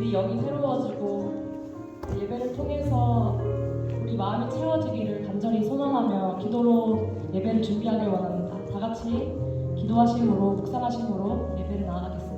우리 영이 새로워지고 예배를 통해서 우리 마음이 채워지기를 간절히 소망하며 기도로 예배를 준비하길 원합니다. 다 같이 기도하심으로 묵상하심으로 예배를 나아가겠습니다.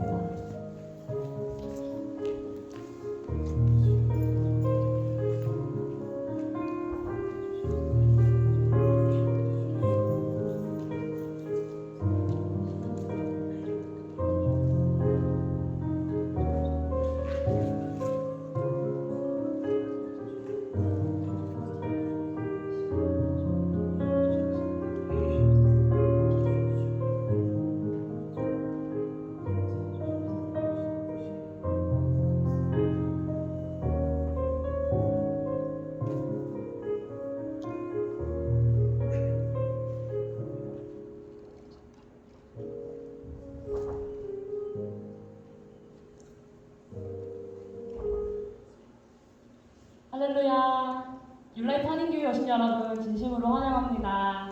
할렐루야! 뉴라이프 한인교회 오신 여러분 진심으로 환영합니다.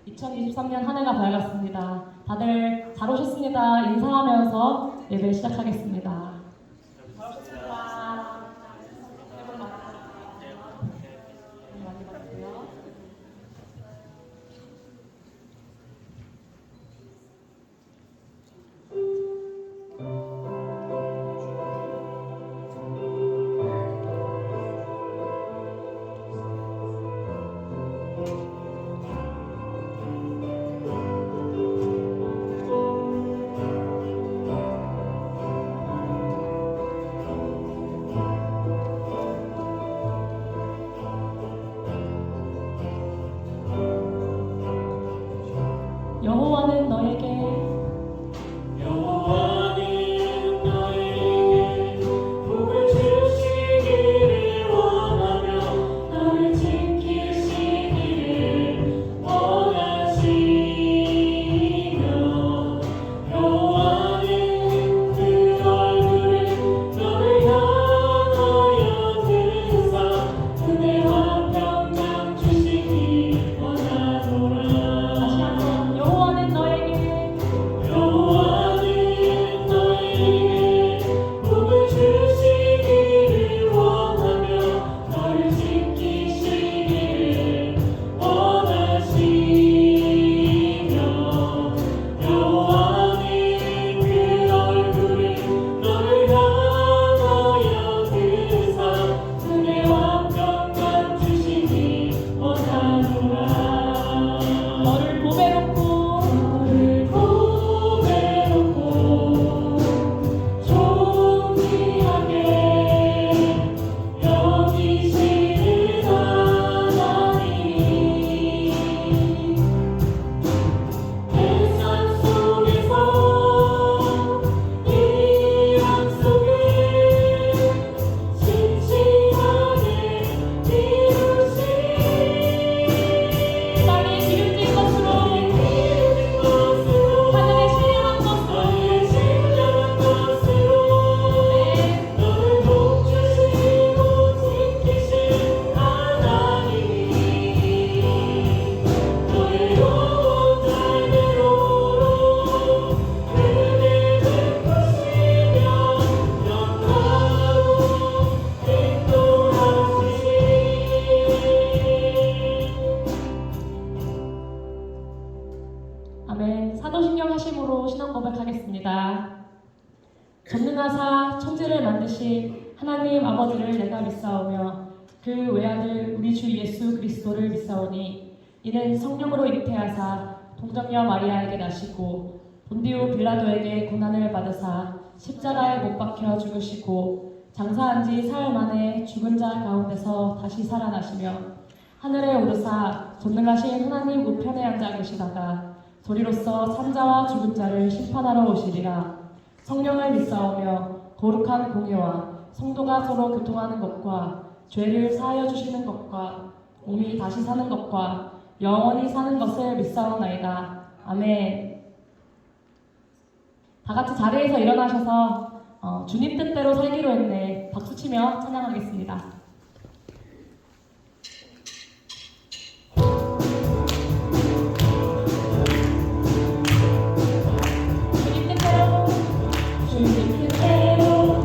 2023년 한 해가 밝았습니다. 다들 잘 오셨습니다. 인사하면서 예배 시작하겠습니다. 잘 오셨습니다. 많이 받으세요. 여호와는 너에게 복을 주시기를 원하며 너를 지키시기를 원하시며 여호와는 그 얼굴을 너를 향하여 드사 은혜와 평강 주시기 원하노라. 다시 한번 여호와는 너에게 복을 주시기를 원하며 너를 지키시기를 원하시며 여호와는 그 얼굴을 너를 향하여 드사 은혜와 평강 주시기 원하노라. 너를 보배롭고 존귀하게 여기시는 하나님 햇살 속에서 이 약속을 신실하게 이루시 땅에 기름진 것으로 하늘에 신령한 것으로 너를 복주시고 지키신 하나님 너의 영원한 대로로 은혜 베푸시며 영광으로 인도하시니 아멘. 사도신경 하심으로 신앙 고백하겠습니다. 전능하사 천지를 만드신 하나님 아버지를 내가 믿사오며 그 외아들 우리 주 예수 그리스도를 믿사오니 이는 성령으로 잉태하사 동정녀 마리아에게 나시고 본디오 빌라도에게 고난을 받으사 십자가에 못 박혀 죽으시고 장사한 지 사흘 만에 죽은 자 가운데서 다시 살아나시며 하늘에 오르사 전능하신 하나님 우편에 앉아 계시다가 저리로서 산자와 죽은 자를 심판하러 오시리라. 성령을 믿사오며 거룩한 공예와 성도가 서로 교통하는 것과 죄를 사하여 주시는 것과 몸이 다시 사는 것과 영원히 사는 것을 믿사오나이다. 아멘. 다 같이 자리에서 일어나셔서 주님 뜻대로 살기로 했네. 박수치며 찬양하겠습니다. 주님 뜻대로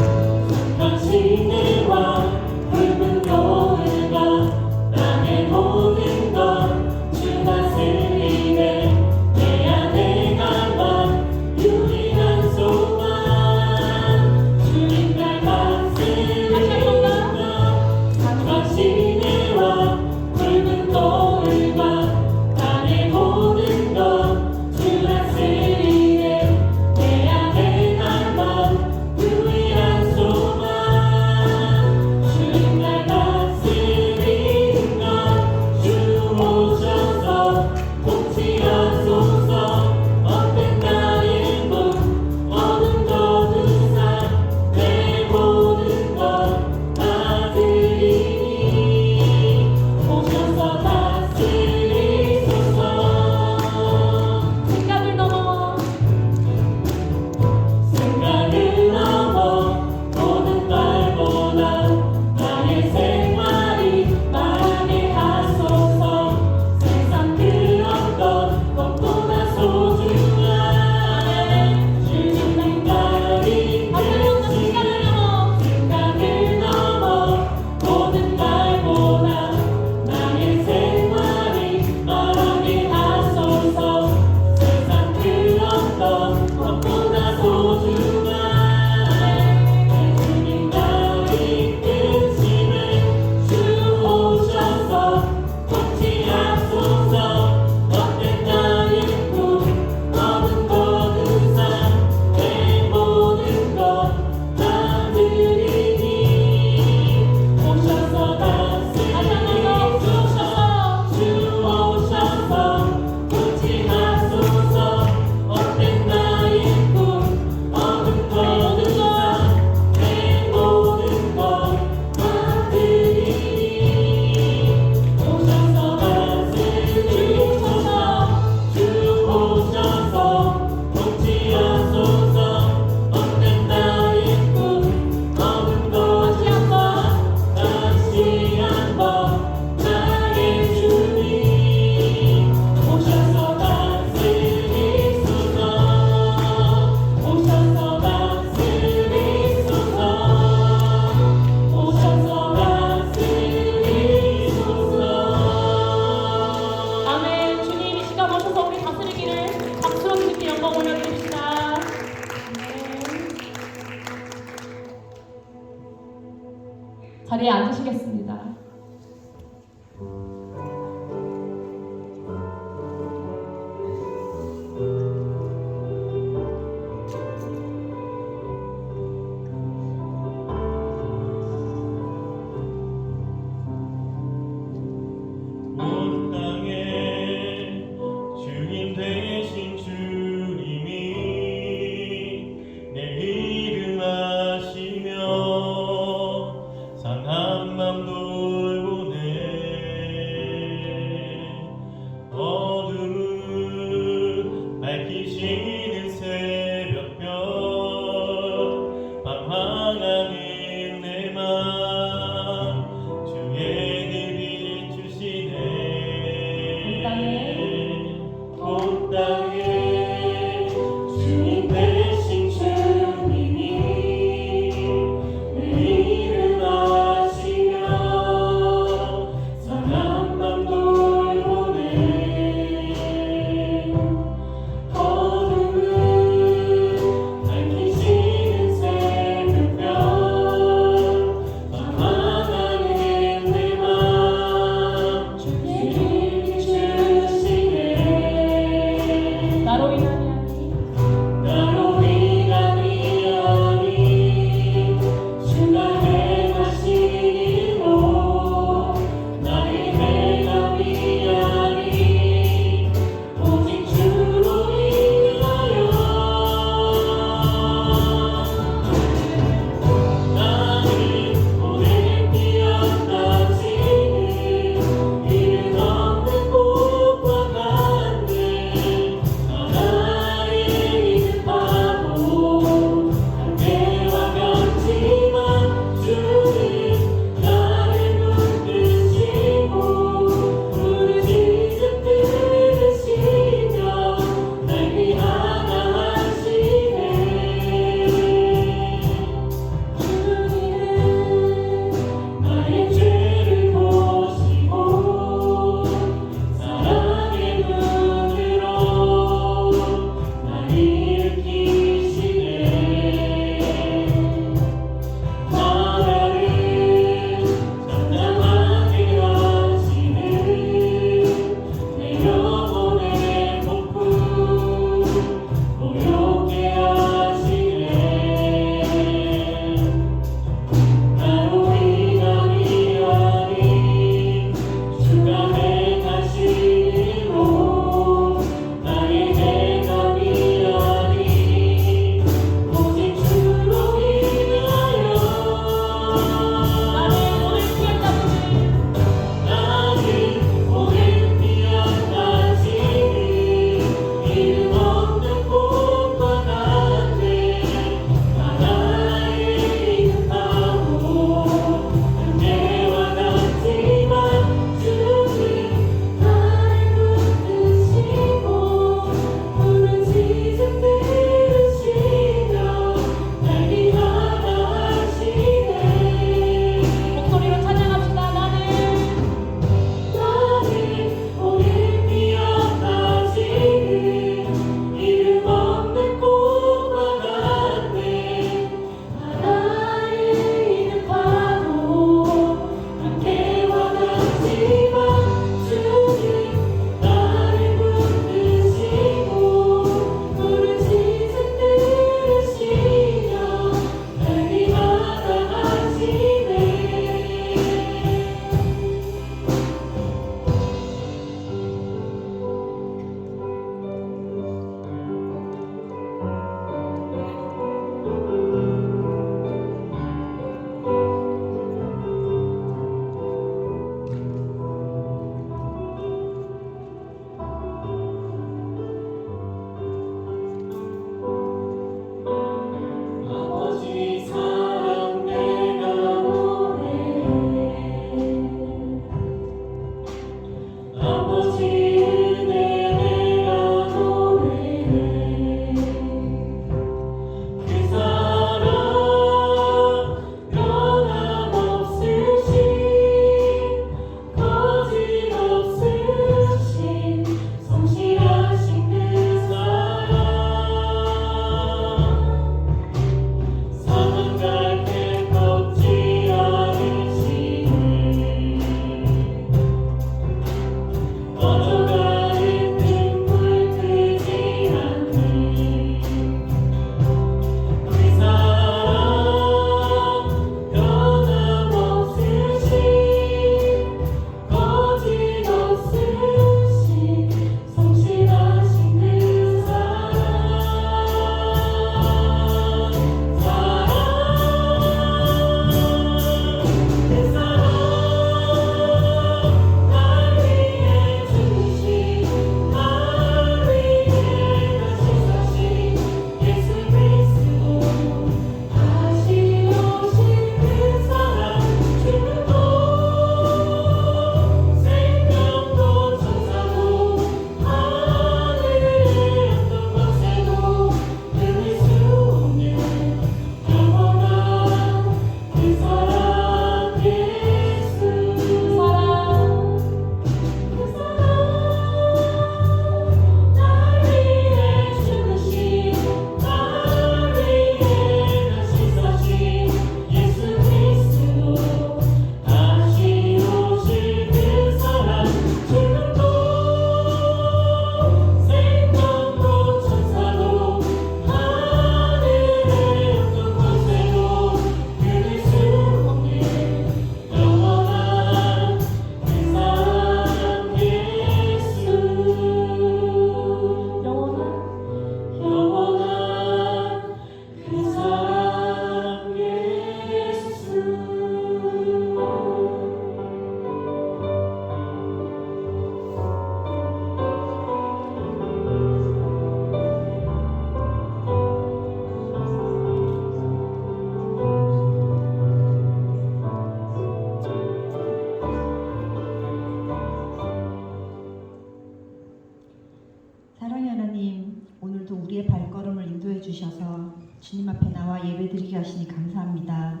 우리의 발걸음을 인도해 주셔서 주님 앞에 나와 예배드리게 하시니 감사합니다.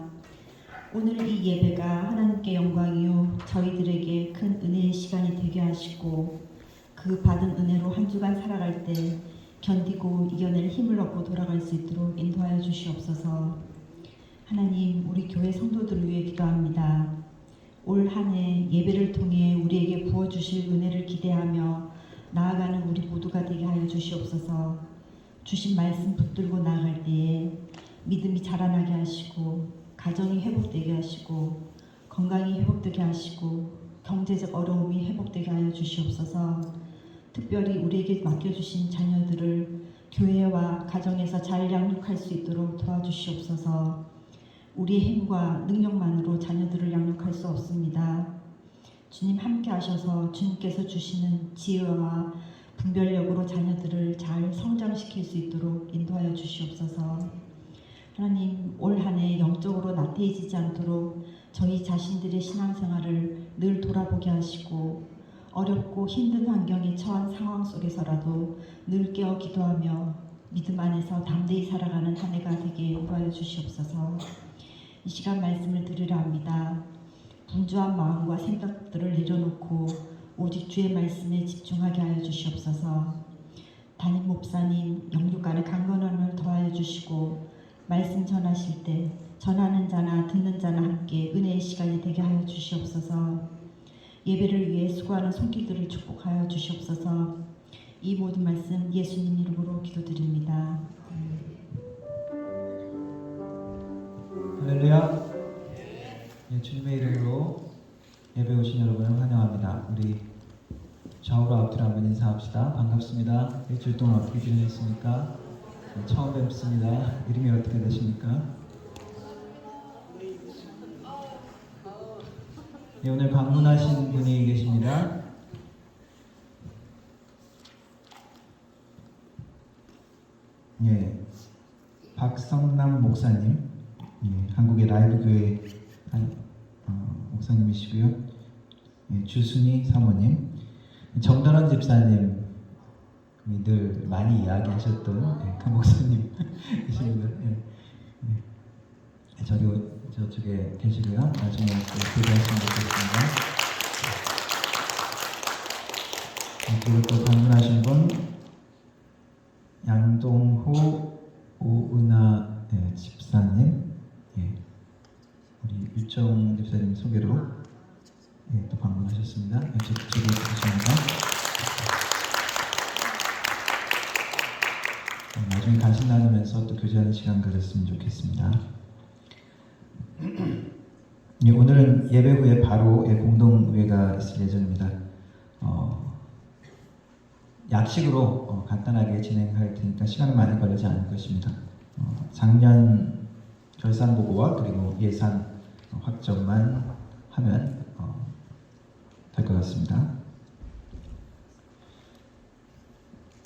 오늘 이 예배가 하나님께 영광이요 저희들에게 큰 은혜의 시간이 되게 하시고 그 받은 은혜로 한 주간 살아갈 때 견디고 이겨낼 힘을 얻고 돌아갈 수 있도록 인도하여 주시옵소서. 하나님, 우리 교회 성도들을 위해 기도합니다. 올 한 해 예배를 통해 우리에게 부어주실 은혜를 기대하며 나아가는 우리 모두가 되게 하여 주시옵소서. 주신 말씀 붙들고 나아갈 때에 믿음이 자라나게 하시고 가정이 회복되게 하시고 건강이 회복되게 하시고 경제적 어려움이 회복되게 하여 주시옵소서. 특별히 우리에게 맡겨주신 자녀들을 교회와 가정에서 잘 양육할 수 있도록 도와주시옵소서. 우리의 힘과 능력만으로 자녀들을 양육할 수 없습니다. 주님 함께 하셔서 주님께서 주시는 지혜와 분별력으로 자녀들을 잘 성장시킬 수 있도록 인도하여 주시옵소서. 하나님, 올 한 해 영적으로 나태해지지 않도록 저희 자신들의 신앙생활을 늘 돌아보게 하시고 어렵고 힘든 환경에 처한 상황 속에서라도 늘 깨어 기도하며 믿음 안에서 담대히 살아가는 한 해가 되게 인도하여 주시옵소서. 이 시간 말씀을 들으려 합니다. 분주한 마음과 생각들을 내려놓고 오직 주의 말씀에 집중하게 하여 주시옵소서. 담임 목사님 영육간의 강건함을 더하여 주시고 말씀 전하실 때 전하는 자나 듣는 자나 함께 은혜의 시간이 되게 하여 주시옵소서. 예배를 위해 수고하는 손길들을 축복하여 주시옵소서. 이 모든 말씀 예수님 이름으로 기도드립니다. 할렐루야. 예, 주님의 이름으로 예배 오신 여러분을 환영합니다. 우리 좌우로 앞뒤로 한번 인사합시다. 반갑습니다. 일주일 동안 어떻게 지내셨습니까? 처음 뵙습니다. 이름이 어떻게 되십니까? 예, 오늘 방문하신 분이 계십니다. 예, 박성남 목사님, 예, 한국의 라이브 교회 목사님이시고요. 예, 주순희 사모님, 정단원 집사님, 늘 많이 이야기하셨던 예, 그 목사님이십니다. 예, 예. 저쪽에 계시고요. 나중에 또 기도하시면 좋겠습니다. 예, 그리고 또 방문하신 분 양동호 오은하 예, 집사님, 예, 우리 유정 집사님 소개로 예, 또 방문하셨습니다. 저쪽에 계십니다. 나중에 간식 나누면서 또 교제하는 시간 가졌으면 좋겠습니다. 예, 오늘은 예배 후에 바로 예, 공동의회가 있을 예정입니다. 약식으로 간단하게 진행할 테니까 시간은 많이 걸리지 않을 것입니다. 작년 결산 보고와 그리고 예산 확정만 하면 될 것 같습니다.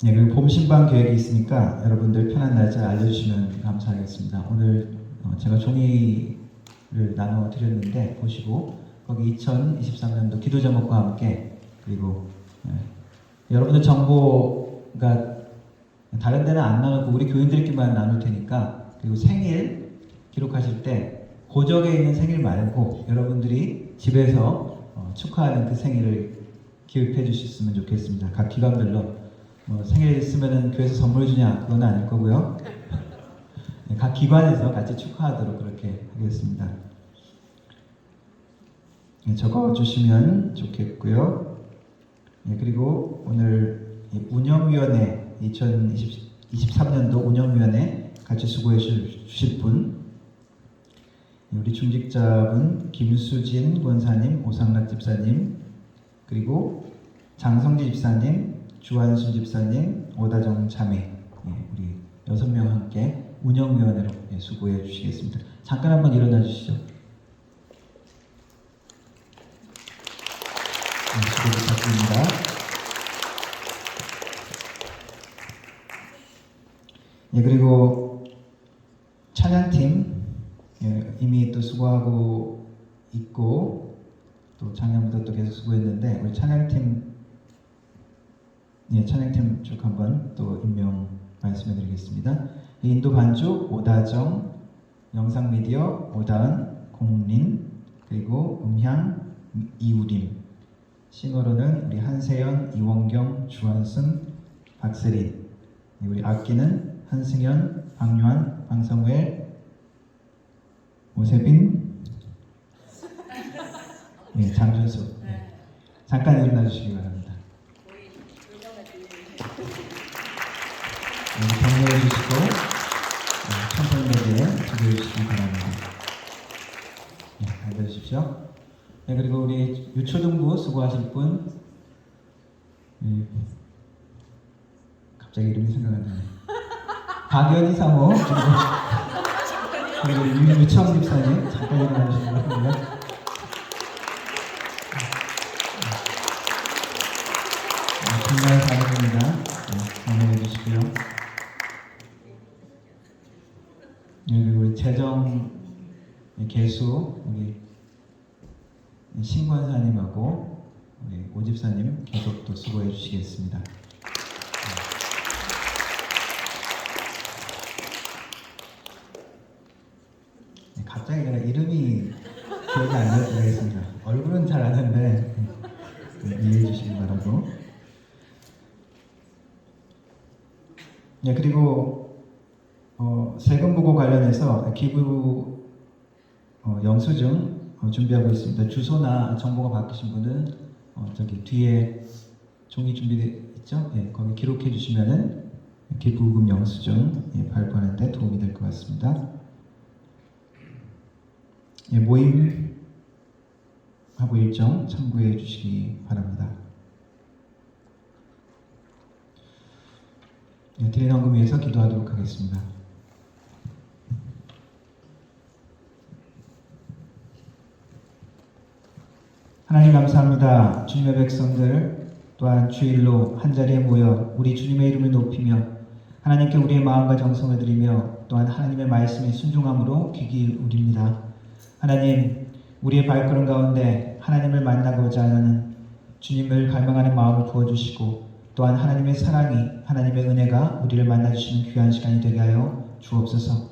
예, 그리고 봄 신방 계획이 있으니까 여러분들 편한 날짜 알려주시면 감사하겠습니다. 오늘 제가 종이를 나눠 드렸는데 보시고 거기 2023년도 기도 제목과 함께 그리고 여러분들 정보가 다른 데는 안 나누고 우리 교인들끼리만 나눌 테니까 그리고 생일 기록하실 때 고적에 있는 생일 말고 여러분들이 집에서 축하하는 그 생일을 기획해 주셨으면 좋겠습니다. 각 기관별로 생일 있으면은 교회에서 선물 주냐 그건 아닐 거고요. 각 기관에서 같이 축하하도록 그렇게 하겠습니다. 적어 주시면 좋겠고요. 그리고 오늘 운영위원회 2023년도 운영위원회 같이 수고해 주실 분 우리 중직자분 김수진 권사님, 오상락 집사님 그리고 장성지 집사님, 주한순 집사님, 오다정 자매 우리 6명 함께 운영위원회로 수고해 주시겠습니다. 잠깐 한번 일어나 주시죠. 수고 부탁드립니다. 그리고 찬양팀 이미 또 수고하고 있고 또 작년부터 또 계속 수고했는데 우리 찬양팀 쭉 한번 또 임명해 말씀해 드리겠습니다. 인도 반주 오다정, 영상 미디어 오다은, 공린, 그리고 음향 이우림, 싱어로는 우리 한세연, 이원경, 주한승, 박세린, 우리 악기는 한승현, 박유한, 방성웰, 오세빈, 장준수. 잠깐 일어나 주시기 바랍니다. 격려해 주시고 청소년에게 기도해 주시기 바랍니다. 앉아주십시오. 그리고 우리 유초등부 수고하실 분, 갑자기 이름이 생각이 안 나네. 박연희 사모, 그리고 유청 집사님 잠깐 일어나 주시기 바랍니다. 중요한 사람입니다. 격려해 주시고요. 그리고 우리 재정 개수 우리 신권사님하고 우리 오집사님 계속 또 수고해 주시겠습니다. 갑자기 제가 이름이 기억이 안 나서 그랬습니다. 얼굴은 잘 아는데 이해해 주시기 바라고. 그리고 세금 보고 관련해서 기부 영수증 준비하고 있습니다. 주소나 정보가 바뀌신 분은 저기 뒤에 종이 준비되어 있죠? 거기 기록해 주시면은 기부금 영수증 발부하는데 도움이 될 것 같습니다. 모임하고 일정 참고해 주시기 바랍니다. 드린 헌금 위해서 기도하도록 하겠습니다. 하나님 감사합니다. 주님의 백성들 또한 주일로 한자리에 모여 우리 주님의 이름을 높이며 하나님께 우리의 마음과 정성을 드리며 또한 하나님의 말씀에 순종함으로 귀 기울입니다. 하나님, 우리의 발걸음 가운데 하나님을 만나고자 하는 주님을 갈망하는 마음을 부어주시고 또한 하나님의 사랑이, 하나님의 은혜가 우리를 만나주시는 귀한 시간이 되게 하여 주옵소서.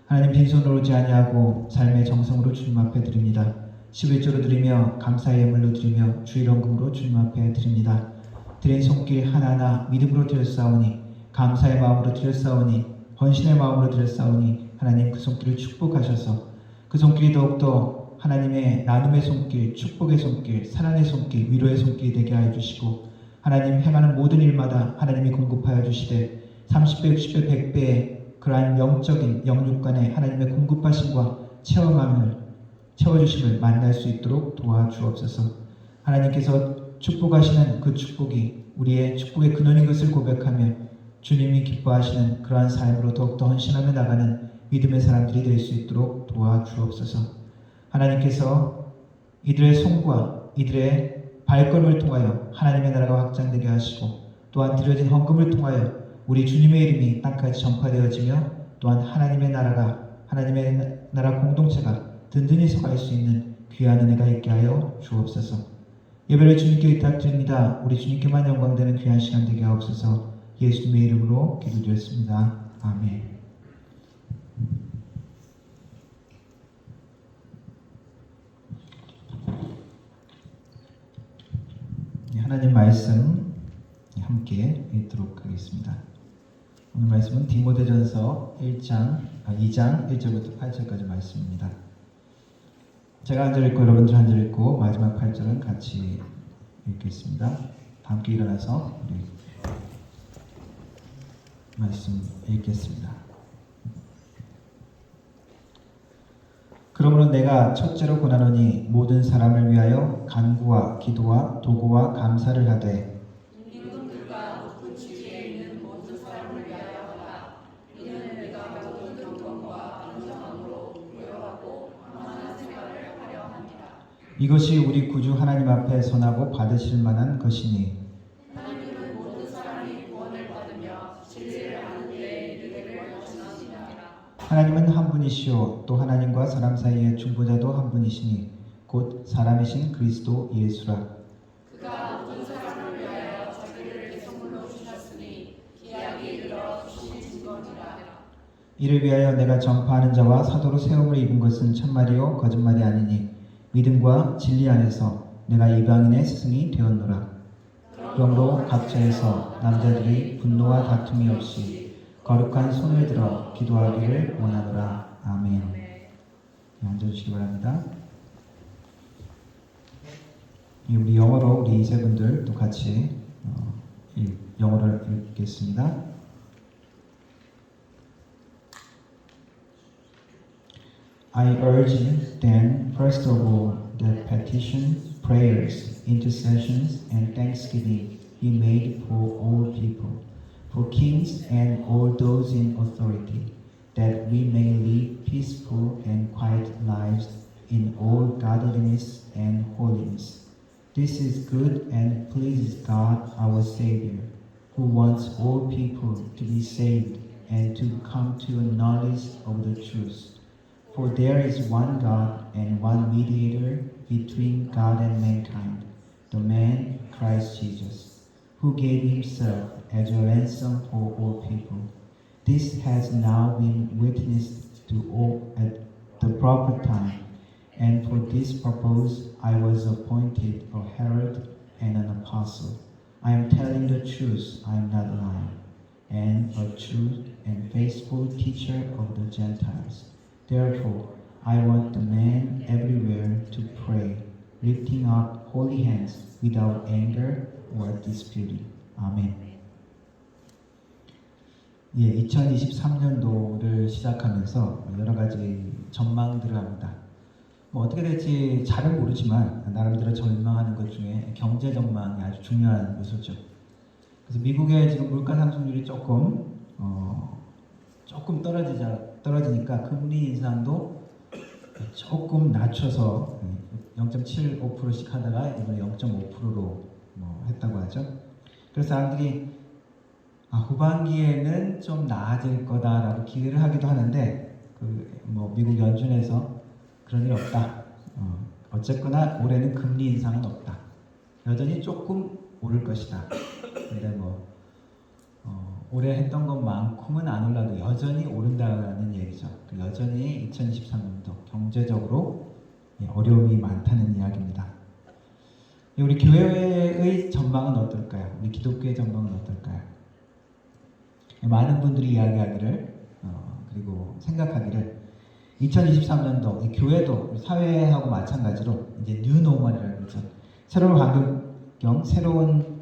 하나님, 빈손으로 오지 아니하고 삶의 정성으로 주님 앞에 드립니다. 11조로 드리며 감사의 예물로 드리며 주일 헌금으로 주님 앞에 드립니다. 드린 손길 하나하나 믿음으로 드렸사오니 감사의 마음으로 드렸사오니 헌신의 마음으로 드렸사오니 하나님 그 손길을 축복하셔서 그 손길이 더욱더 하나님의 나눔의 손길, 축복의 손길, 사랑의 손길, 위로의 손길이 되게 하여 주시고 하나님 행하는 모든 일마다 하나님이 공급하여 주시되 30배, 60배, 100배의 그러한 영적인 영육간의 하나님의 공급하심과 채워주심을 만날 수 있도록 도와주옵소서. 하나님께서 축복하시는 그 축복이 우리의 축복의 근원인 것을 고백하며 주님이 기뻐하시는 그러한 삶으로 더욱더 헌신하며 나가는 믿음의 사람들이 될 수 있도록 도와주옵소서. 하나님께서 이들의 손과 이들의 발걸음을 통하여 하나님의 나라가 확장되게 하시고 또한 드려진 헌금을 통하여 우리 주님의 이름이 땅까지 전파되어지며 또한 하나님의 나라 공동체가 든든히 서갈 수 있는 귀한 은혜가 있게 하여 주옵소서. 예배를 주님께 의탁드립니다. 우리 주님께만 영광되는 귀한 시간 되게 하옵소서. 예수님의 이름으로 기도드렸습니다. 아멘. 하나님 말씀 함께 읽도록 하겠습니다. 오늘 말씀은 디모데전서 2장 1절부터 8절까지 말씀입니다. 제가 한 절 읽고 여러분들 한 절 읽고 마지막 8절은 같이 읽겠습니다. 함께 일어나서 우리 말씀 읽겠습니다. 그러므로 내가 첫째로 권하노니 모든 사람을 위하여 간구와 기도와 도구와 감사를 하되 임금들과 높은 지위에 있는 모든 사람을 위하여 하라. 이는 내가 모든 경건과 안정함으로 부요하고 평안한 생활을 하려 함이라. 이것이 우리 구주 하나님 앞에 선하고 받으실 만한 것이니 하나님은 모든 사람이 구원을 받으며 진리를 아는 데에 이르기를 원하시니라. 하나님은 한 분이시요 또 하나님과 사람 사이의 중보자도 한 분이시니 곧 사람이신 그리스도 예수라. 그가 모든 사람을 위하여 자기를 제물로 주셨으니 기약이 이르러 주신 이를 위하여 내가 전파하는 자와 사도로 세움을 입은 것은 참말이요 거짓말이 아니니 믿음과 진리 안에서 내가 이방인의 스승이 되었노라. 그러므로 각처에서 남자들이 분노와 다툼이 없이 거룩한 손을 들어 기도하기를 원하노라. 아멘. 앉아주시기 바랍니다. 우리 영어로 우리 세 분들 또 같이 영어를 읽겠습니다. I urge then, first of all, that petitions, prayers, intercessions, and thanksgiving be made for all people, for kings and all those in authority, that we may live peaceful and quiet lives in all godliness and holiness. This is good and pleases God our Savior, who wants all people to be saved and to come to a knowledge of the truth. For there is one God and one mediator between God and mankind, the man Christ Jesus, who gave himself as a ransom for all people. This has now been witnessed to all at the proper time, and for this purpose I was appointed a herald and an apostle. I am telling the truth, I am not lying, and a true and faithful teacher of the Gentiles. Therefore, I want the men everywhere to pray, lifting up holy hands without anger or disputing. 아멘. 예, 2023년도를 시작하면서 여러 가지 전망들을 합니다. 뭐 어떻게 될지 잘은 모르지만 나름대로 전망하는 것 중에 경제 전망이 아주 중요한 요소죠. 그래서 미국의 지금 물가 상승률이 조금 떨어지니까 금리 인상도 조금 낮춰서 0.75%씩 하다가 이번에 0.5%로 했다고 하죠. 그래서 사람들이 후반기에는 좀 나아질 거다라고 기대를 하기도 하는데 미국 연준에서 그런 일 없다. 어쨌거나 올해는 금리 인상은 없다. 여전히 조금 오를 것이다. 근데 올해 했던 것만큼은 안 올라도 여전히 오른다는 얘기죠. 여전히 2023년도 경제적으로 어려움이 많다는 이야기입니다. 우리 교회의 전망은 어떨까요? 우리 기독교의 전망은 어떨까요? 많은 분들이 이야기하기를 그리고 생각하기를 2023년도 교회도 사회하고 마찬가지로 이제 뉴 노멀이라고 그러죠. 새로운 환경, 새로운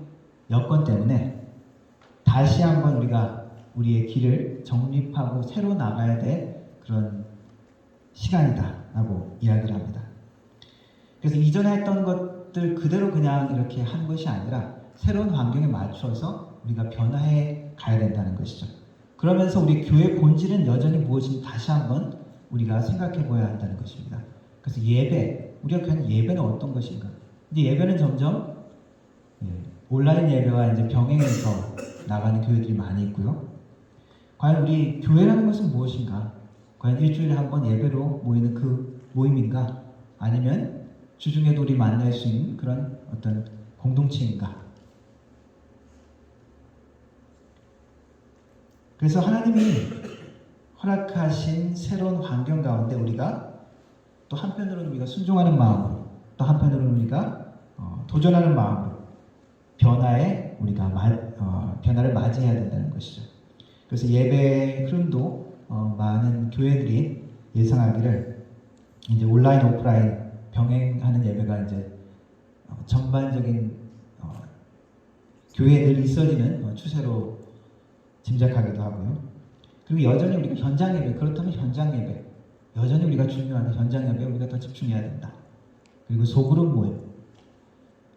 여건 때문에 다시 한번 우리가 우리의 길을 정립하고 새로 나가야 될 그런 시간이다라고 이야기를 합니다. 그래서 이전에 했던 것들 그대로 그냥 이렇게 하는 것이 아니라 새로운 환경에 맞춰서 우리가 변화해 가야 된다는 것이죠. 그러면서 우리 교회의 본질은 여전히 무엇인지 다시 한번 우리가 생각해 보아야 한다는 것입니다. 그래서 예배, 우리가 그냥 예배는 어떤 것인가? 근데 예배는 점점 온라인 예배와 이제 병행해서 나가는 교회들이 많이 있고요. 과연 우리 교회라는 것은 무엇인가? 과연 일주일에 한 번 예배로 모이는 그 모임인가? 아니면 주중에도 우리 만날 수 있는 그런 어떤 공동체인가? 그래서 하나님이 허락하신 새로운 환경 가운데 우리가 또 한편으로는 우리가 순종하는 마음으로, 또 한편으로는 우리가 도전하는 마음으로 변화를 맞이해야 된다는 것이죠. 그래서 예배의 흐름도 많은 교회들이 예상하기를 이제 온라인, 오프라인 병행하는 예배가 이제 전반적인 교회에 늘 있어지는 추세로 짐작하기도 하고요. 그리고 여전히 우리가 현장 예배, 그렇다면 현장 예배, 여전히 우리가 중요한 현장 예배에 우리가 더 집중해야 된다. 그리고 소그룹 모임,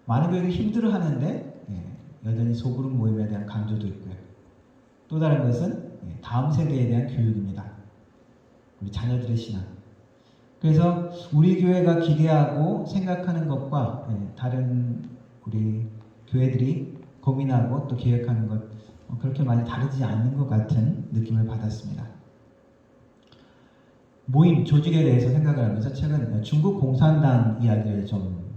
많은 교회들이 힘들어하는데 여전히 소그룹 모임에 대한 강조도 있고요. 또 다른 것은 다음 세대에 대한 교육입니다. 우리 자녀들의 신앙. 그래서 우리 교회가 기대하고 생각하는 것과 다른 우리 교회들이 고민하고 또 계획하는 것 그렇게 많이 다르지 않는 것 같은 느낌을 받았습니다. 모임, 조직에 대해서 생각을 하면서 최근 중국 공산당 이야기를 좀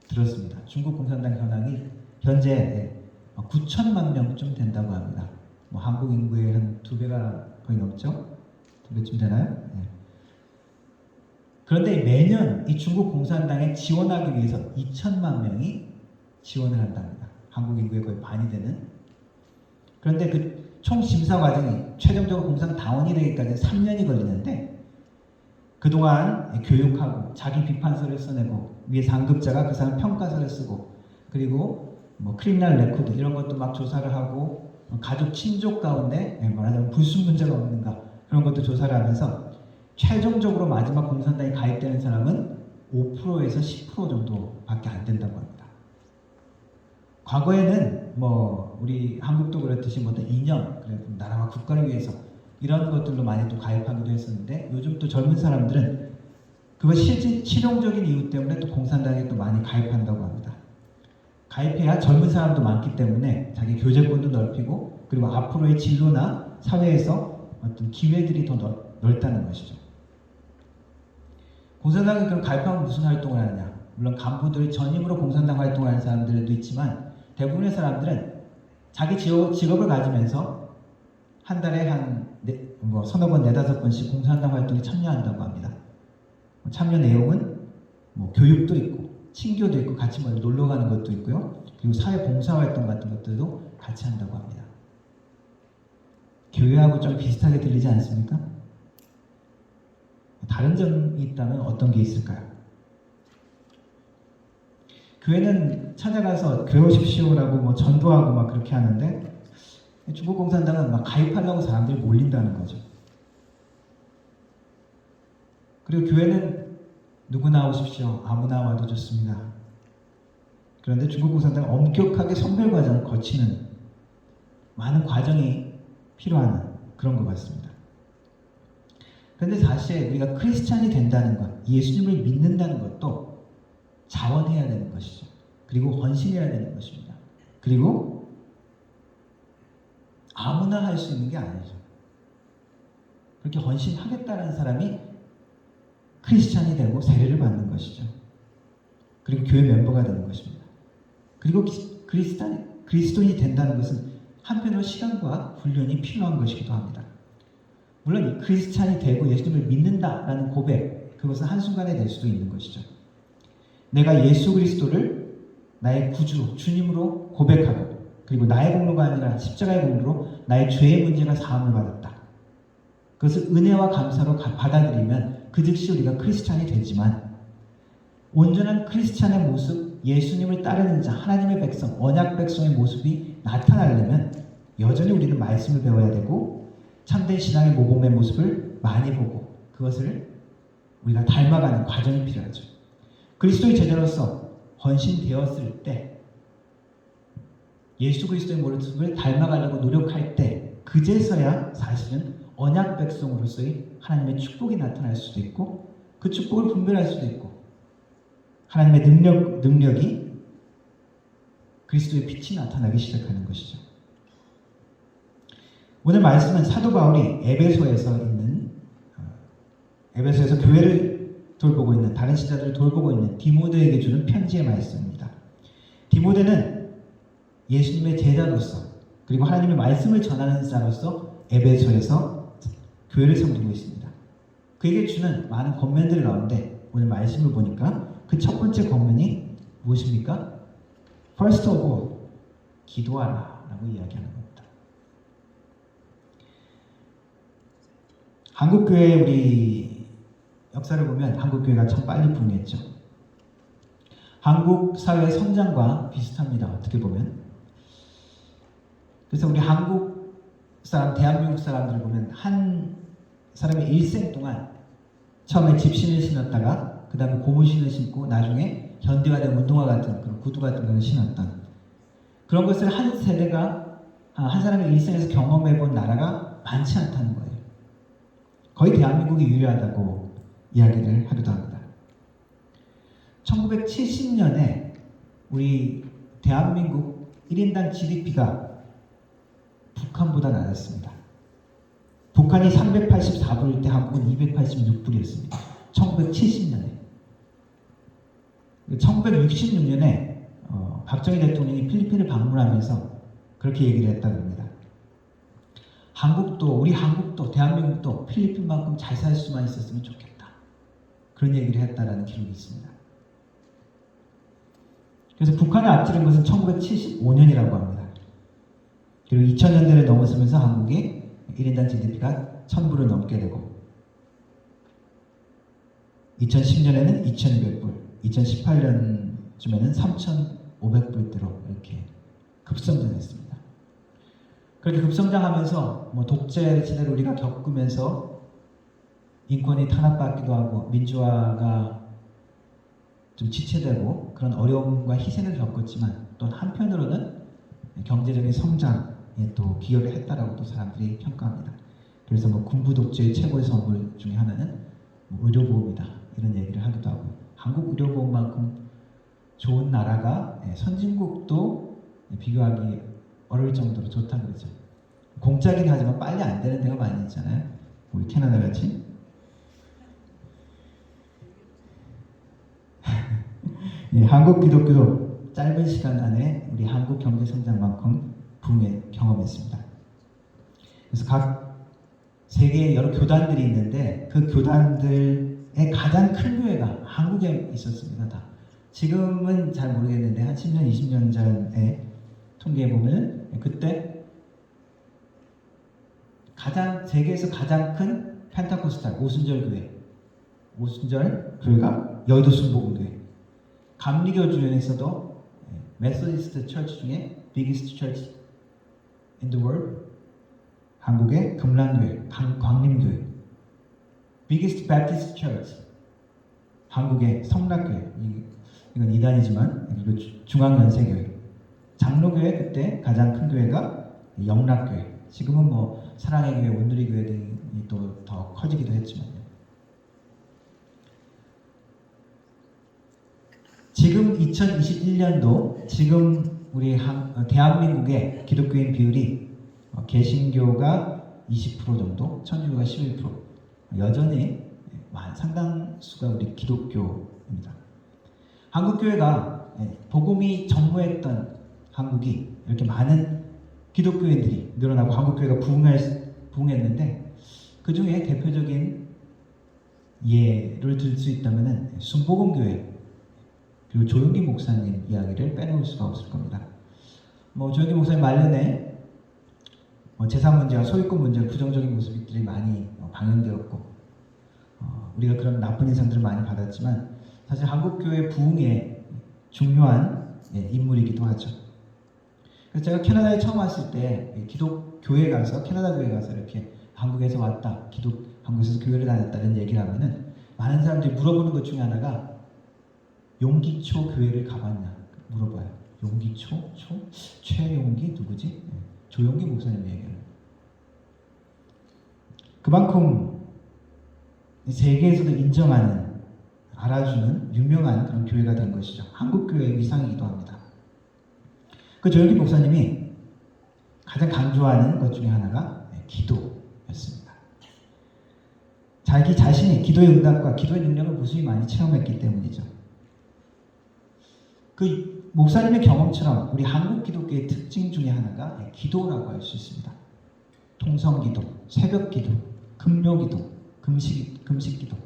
들었습니다. 중국 공산당 현황이 현재 9천만 명쯤 된다고 합니다. 한국 인구의 한 2배가 거의 넘죠. 몇쯤 되나요? 네. 그런데 매년 이 중국 공산당에 지원하기 위해서 2천만 명이 지원을 한답니다. 한국 인구의 거의 반이 되는. 그런데 그 총 심사 과정이 최종적으로 공산당원이 되기까지 3년이 걸리는데 그동안 교육하고 자기 비판서를 써내고 위에 상급자가 그 사람 평가서를 쓰고 그리고 뭐 크리미널 레코드 이런 것도 막 조사를 하고 가족 친족 가운데 말하자면 불순 문제가 없는가 그런 것도 조사를 하면서 최종적으로 마지막 공산당에 가입되는 사람은 5%에서 10% 정도밖에 안 된다고 합니다. 과거에는 뭐 우리 한국도 그렇듯이 뭐 어떤 이념, 나라와 국가를 위해서 이런 것들로 많이 또 가입하기도 했었는데 요즘 또 젊은 사람들은 그거 실용적인 이유 때문에 또 공산당에 또 많이 가입한다고 합니다. 가입해야 젊은 사람도 많기 때문에 자기 교제권도 넓히고 그리고 앞으로의 진로나 사회에서 어떤 기회들이 더 넓다는 것이죠. 공산당에 그럼 가입하면 무슨 활동을 하느냐? 물론 간부들 전임으로 공산당 활동을 하는 사람들도 있지만 대부분의 사람들은 자기 직업을 가지면서 한 달에 서너 번, 네다섯 번씩 공산당 활동에 참여한다고 합니다. 참여 내용은 뭐 교육도 있고, 친교도 있고, 같이 뭐 놀러 가는 것도 있고요. 그리고 사회 봉사 활동 같은 것들도 같이 한다고 합니다. 교회하고 좀 비슷하게 들리지 않습니까? 다른 점이 있다면 어떤 게 있을까요? 교회는 찾아가서 교회 오십시오라고 뭐 전도하고 막 그렇게 하는데 중국 공산당은 막 가입하려고 사람들이 몰린다는 거죠. 그리고 교회는 누구나 오십시오. 아무나 와도 좋습니다. 그런데 중국 공산당은 엄격하게 선별 과정을 거치는 많은 과정이 필요한 그런 것 같습니다. 그런데 사실 우리가 크리스찬이 된다는 것, 예수님을 믿는다는 것도 자원해야 되는 것이죠. 그리고 헌신해야 되는 것입니다. 그리고 아무나 할 수 있는 게 아니죠. 그렇게 헌신하겠다는 사람이 크리스찬이 되고 세례를 받는 것이죠. 그리고 교회 멤버가 되는 것입니다. 그리고 그리스도인이 된다는 것은 한편으로 시간과 훈련이 필요한 것이기도 합니다. 물론 크리스찬이 되고 예수님을 믿는다라는 고백, 그것은 한순간에 될 수도 있는 것이죠. 내가 예수 그리스도를 나의 구주, 주님으로 고백하고 그리고 나의 공로가 아니라 십자가의 공로로 나의 죄의 문제가 사함을 받았다. 그것을 은혜와 감사로 받아들이면 그 즉시 우리가 크리스찬이 되지만 온전한 크리스찬의 모습, 예수님을 따르는 자, 하나님의 백성, 언약 백성의 모습이 나타나려면 여전히 우리는 말씀을 배워야 되고 참된 신앙의 모범의 모습을 많이 보고 그것을 우리가 닮아가는 과정이 필요하죠. 그리스도의 제자로서 헌신되었을 때 예수 그리스도의 모습을 닮아가려고 노력할 때 그제서야 사실은 언약 백성으로서의 하나님의 축복이 나타날 수도 있고 그 축복을 분별할 수도 있고 하나님의 능력이 그리스도의 빛이 나타나기 시작하는 것이죠. 오늘 말씀은 사도 바울이 에베소에서 교회를 돌보고 있는 다른 신자들을 돌보고 있는 디모데에게 주는 편지의 말씀입니다. 디모데는 예수님의 제자로서 그리고 하나님의 말씀을 전하는 자로서 에베소에서 교회를 섬기고 있습니다. 그에게 주는 많은 권면들 가운데 오늘 말씀을 보니까 그 첫 번째 권면이 무엇입니까? First of all, 기도하라 라고 이야기하는 겁니다. 한국교회의 우리 역사를 보면 한국교회가 참 빨리 붕했죠. 한국 사회의 성장과 비슷합니다. 어떻게 보면. 그래서 우리 한국 사람, 대한민국 사람들을 보면 한 사람의 일생 동안 처음에 집신을 신었다가 그 다음에 고무신을 신고 나중에 현대화된 운동화 같은 그런 구두 같은 것을 신었던 그런 것을 한 세대가 한 사람의 일생에서 경험해본 나라가 많지 않다는 거예요. 거의 대한민국이 유일하다고 이야기를 하기도 합니다. 1970년에 우리 대한민국 1인당 GDP가 북한보다 낮았습니다. 북한이 384불일 때 한국은 286불이었습니다. 1970년에. 1966년에 박정희 대통령이 필리핀을 방문하면서 그렇게 얘기를 했다고 합니다. 한국도, 우리 한국도, 대한민국도 필리핀만큼 잘 살 수만 있었으면 좋겠다. 그런 얘기를 했다라는 기록이 있습니다. 그래서 북한을 앞지른 것은 1975년이라고 합니다. 그리고 2000년대를 넘어서면서 한국이 1인당 GDP가 1000불을 넘게 되고 2010년에는 2200불, 2018년쯤에는 3500불대로 이렇게 급성장했습니다. 그렇게 급성장하면서 뭐 독재 시대를 우리가 겪으면서 인권이 탄압받기도 하고 민주화가 좀 지체되고 그런 어려움과 희생을 겪었지만 또 한편으로는 경제적인 성장에 또 기여를 했다라고 또 사람들이 평가합니다. 그래서 뭐 군부 독재의 최고의 선물 중에 하나는 뭐 의료보험이다 이런 얘기를 하기도 하고 한국 의료보험만큼 좋은 나라가 선진국도 비교하기 어려울 정도로 좋다 그러죠. 공짜긴 하지만 빨리 안 되는 데가 많이 있잖아요. 우리 캐나다 같이. 예, 한국 기독교도 짧은 시간 안에 우리 한국 경제 성장만큼 부흥을 경험했습니다. 그래서 각 세계에 여러 교단들이 있는데 그 교단들의 가장 큰 교회가 한국에 있었습니다. 다. 지금은 잘 모르겠는데 한 10년, 20년 전에 통계해 보면 그때 세계에서 가장 큰 펜타코스탈 오순절 교회가 여의도 순복음교회. 감리교 중에서도 메소디스트 처치 중에 biggest church in the world 한국의 금란교회, 광림교회. biggest Baptist church 한국의 성락교회. 이건 이단이지만 그리고 중앙연세교회. 장로교회 그때 가장 큰 교회가 영락교회. 지금은 뭐 사랑의 교회, 온누리 교회 등이 또 더 커지기도 했지만요. 지금 2021년도 지금 우리 대한민국의 기독교인 비율이 개신교가 20% 정도, 천주교가 11%. 여전히 상당수가 우리 기독교입니다. 한국교회가 복음이 전무했던 한국이 이렇게 많은 기독교인들이 늘어나고 한국교회가 부흥했는데 그 중에 대표적인 예를 들 수 있다면 순복음교회 그리고 조용기 목사님 이야기를 빼놓을 수가 없을 겁니다. 뭐 조용기 목사님 말년에 재산 문제와 소유권 문제 부정적인 모습들이 많이 방영되었고 우리가 그런 나쁜 인상들을 많이 받았지만 사실 한국교회 부흥의 중요한 인물이기도 하죠. 그래서 제가 캐나다에 처음 왔을 때 기독교회 가서 캐나다 교회 가서 이렇게 한국에서 왔다, 한국에서 교회를 다녔다는 얘기를 하면은 많은 사람들이 물어보는 것 중에 하나가 용기초 교회를 가봤냐 물어봐요. 용기초? 최용기 누구지? 조용기 목사님 얘기를. 그만큼 세계에서도 인정하는, 알아주는 유명한 그런 교회가 된 것이죠. 한국교회의 위상이기도 합니다. 그 조용기 목사님이 가장 강조하는 것 중에 하나가 기도였습니다. 자기 자신이 기도의 응답과 기도의 능력을 무수히 많이 체험했기 때문이죠. 그 목사님의 경험처럼 우리 한국 기독교의 특징 중에 하나가 기도라고 할 수 있습니다. 통성기도, 새벽기도, 금요기도, 금식기도.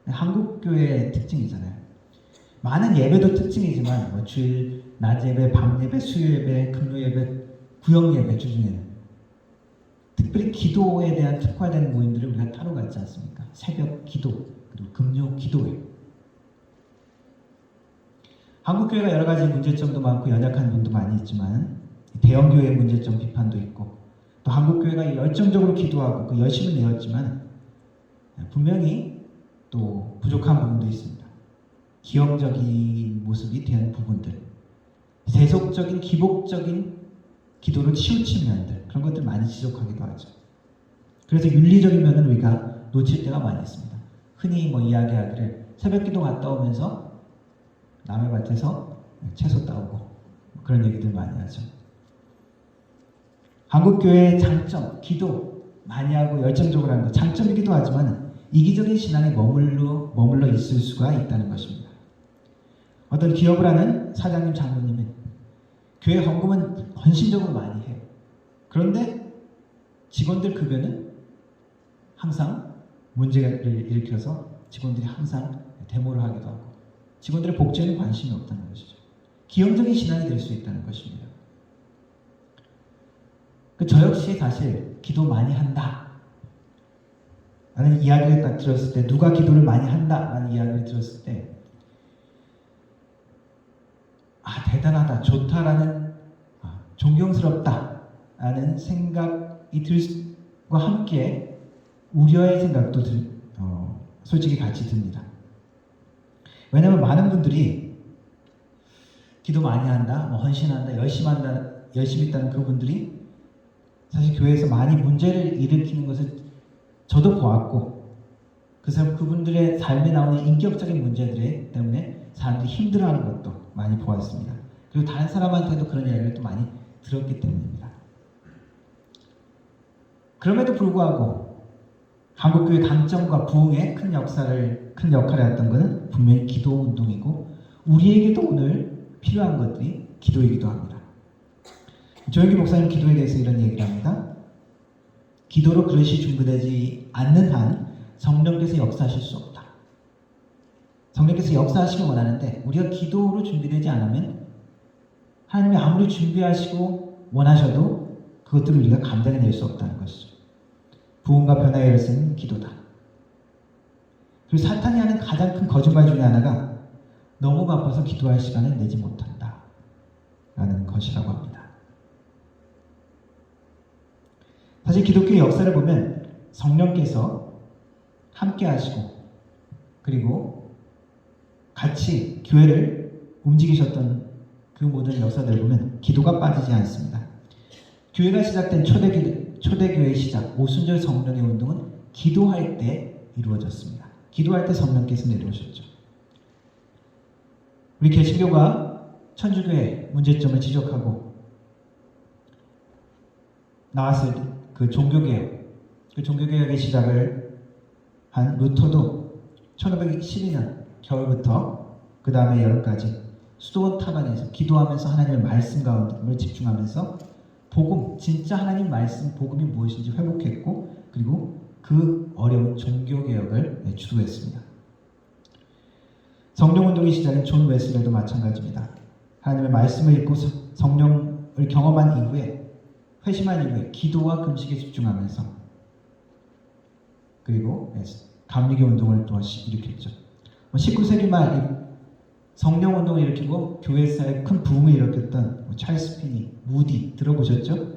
한국 교회의 특징이잖아요. 많은 예배도 특징이지만 뭐 주일 낮 예배, 밤 예배, 수요 예배, 금요 예배, 구역 예배 주중에는 특별히 기도에 대한 특화된 모임들을 우리가 따로 갖지 않습니까? 새벽 기도, 그리고 금요 기도회. 한국 교회가 여러 가지 문제점도 많고 연약한 부분도 많이 있지만 대형 교회의 문제점 비판도 있고 또 한국 교회가 열정적으로 기도하고 그 열심을 내었지만 분명히 또 부족한 부분도 있습니다. 기형적인 모습이 되는 부분들, 세속적인 기복적인 기도를 치우친 면들, 그런 것들 많이 지적하기도 하죠. 그래서 윤리적인 면은 우리가 놓칠 때가 많이 있습니다. 흔히 뭐 이야기하기를 새벽기도 갔다 오면서 남의 밭에서 채소 따오고 그런 얘기들 많이 하죠. 한국교회의 장점, 기도 많이 하고 열정적으로 하는 것, 장점이기도 하지만 이기적인 신앙에 머물러 있을 수가 있다는 것입니다. 어떤 기업을 하는 사장님, 장로님은 교회 헌금은 헌신적으로 많이 해요. 그런데 직원들 급여는 항상 문제를 일으켜서 직원들이 항상 데모를 하기도 하고 직원들의 복지에는 관심이 없다는 것이죠. 기형적인 신앙이 될 수 있다는 것입니다. 저 역시 사실 기도 많이 한다 라는 이야기를 딱 들었을 때, 누가 기도를 많이 한다 라는 이야기를 들었을 때 대단하다, 좋다라는, 존경스럽다 라는 생각이 들과 함께 우려의 생각도 솔직히 같이 듭니다. 왜냐하면 많은 분들이 기도 많이 한다, 헌신한다, 열심히 있다는 그분들이 사실 교회에서 많이 문제를 일으키는 것을 저도 보았고, 그분들의 삶에 나오는 인격적인 문제들 때문에 사람들이 힘들어하는 것도 많이 보았습니다. 그리고 다른 사람한테도 그런 이야기를 또 많이 들었기 때문입니다. 그럼에도 불구하고 한국교회 강점과 부흥에 큰 역할을 했던 것은 분명히 기도 운동이고, 우리에게도 오늘 필요한 것들이 기도이기도 합니다. 조영기 목사님 기도에 대해서 이런 얘기를 합니다. 기도로 그릇이 준비되지 않는 한 성령께서 역사하실 수 없다. 성령께서 역사하시길 원하는데 우리가 기도로 준비되지 않으면 하나님이 아무리 준비하시고 원하셔도 그것들을 우리가 감당해낼 수 없다는 것이죠. 부흥과 변화의 열쇠는 기도다. 그리고 사탄이 하는 가장 큰 거짓말 중에 하나가 너무 바빠서 기도할 시간을 내지 못한다 라는 것이라고 합니다. 사실 기독교의 역사를 보면 성령께서 함께 하시고 그리고 같이 교회를 움직이셨던 그 모든 역사들을 보면 기도가 빠지지 않습니다. 교회가 시작된 초대교회의 시작, 오순절 성령의 운동은 기도할 때 이루어졌습니다. 기도할 때 성령께서 내려오셨죠. 우리 개신교가 천주교의 문제점을 지적하고 나왔을 때 그 종교개혁의 시작을 한 루터도 1512년 겨울부터 그 다음에 여름까지 수도원 타반에서 기도하면서 하나님의 말씀 가운데 집중하면서 복음, 진짜 하나님 말씀 복음이 무엇인지 회복했고, 그리고 그 어려운 종교개혁을 주도했습니다. 성령운동이 시작인 존 웨슬레도 마찬가지입니다. 하나님의 말씀을 읽고 성령을 경험한 이후에, 회심한 이후에 기도와 금식에 집중하면서 그리고 감리교 운동을 또 일으켰죠. 19세기 말 성령운동을 일으키고 교회사에 큰 부흥을 일으켰던 찰스 피니, 무디 들어보셨죠?